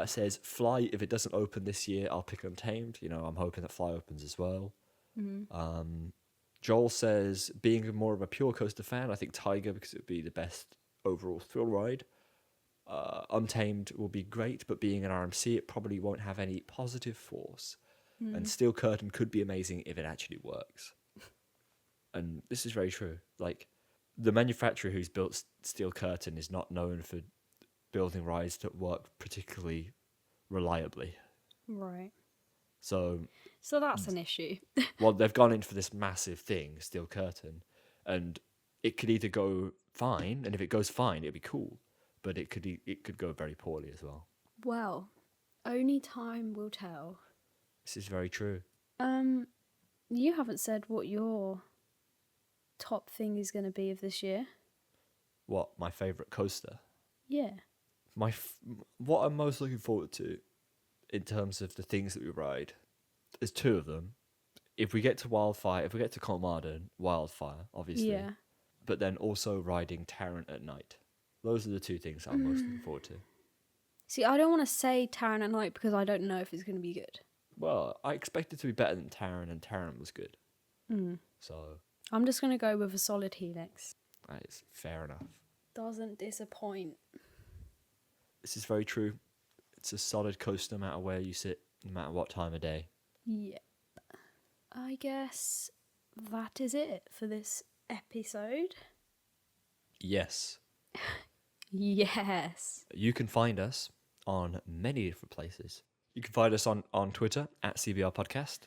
says Fly, if it doesn't open this year, I'll pick Untamed. I'm hoping that Fly opens as well. Joel says, being more of a pure coaster fan, I think Tiger, because it would be the best overall thrill ride. Untamed will be great, but being an RMC, it probably won't have any positive force. And Steel Curtain could be amazing if it actually works. And this is very true. Like, the manufacturer who's built Steel Curtain is not known for building rides that work particularly reliably. Right. So that's an issue. well, they've gone in for this massive thing, Steel Curtain, and it could either go fine, and if it goes fine, it'd be cool, but it could go very poorly as well. Well, only time will tell. This is very true. You haven't said what your top thing is going to be of this year. What, my favourite coaster? Yeah. What I'm most looking forward to in terms of the things that we ride, there's two of them. If we get to Colmarden, Wildfire, obviously. Yeah. But then also riding Tarrant at night. Those are the two things I'm most looking forward to. See, I don't want to say Tarrant at night because I don't know if it's going to be good. Well, I expect it to be better than Tarrant, and Tarrant was good. So, I'm just going to go with a solid Helix. that is fair enough. Doesn't disappoint. This is very true. It's a solid coaster no matter where you sit, no matter what time of day. Yep. I guess that is it for this episode. Yes. Yes. You can find us on many different places. You can find us on Twitter at CBR Podcast,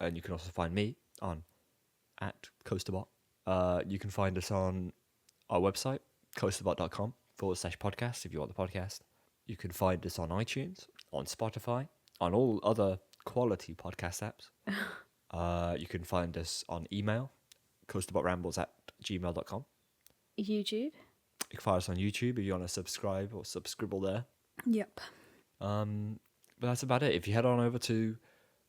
and you can also find me on at Coasterbot. You can find us on our website, coasterbot.com/podcast if you want the podcast. You can find us on iTunes, on Spotify, on all other quality podcast apps. You can find us on email, coasterbotrambles@gmail.com. YouTube. You can find us on YouTube if you want to subscribe or subscribble there. Yep. But that's about it. If you head on over to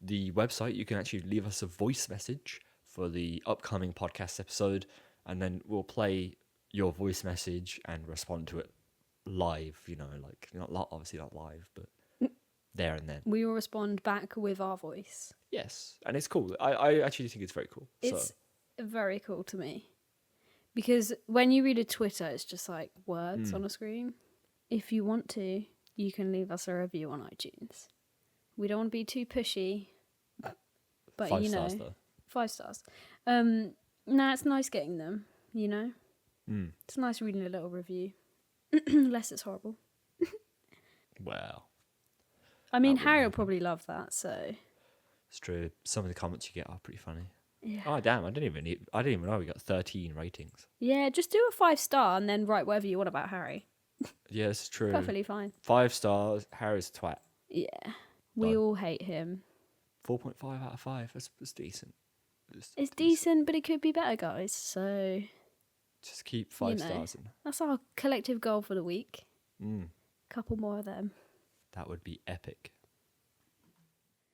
the website, you can actually leave us a voice message for the upcoming podcast episode, and then we'll play your voice message and respond to it live. Obviously not live, but there and then. We will respond back with our voice. Yes, and it's cool. I actually think it's very cool. It's very cool to me. Because when you read a Twitter, it's just like words on a screen. If you want to, you can leave us a review on iTunes. We don't want to be too pushy, but 5 you know, stars though. 5 stars. It's nice getting them, you know? It's nice reading a little review. Unless it's horrible. Well, I mean, That wouldn't Harry will happen. probably love that, so... it's true. Some of the comments you get are pretty funny. Yeah. Oh damn! I didn't even know we got 13 ratings. Yeah, just do a 5-star and then write whatever you want about Harry. Yeah, it's true. Perfectly fine. 5 stars. Harry's a twat. Yeah. We Done. all hate him. 4.5 out of 5. That's decent. It's decent, but it could be better, guys. So Just keep 5 know. stars in. that's our collective goal for the week. Mm, Couple more of them. that would be epic.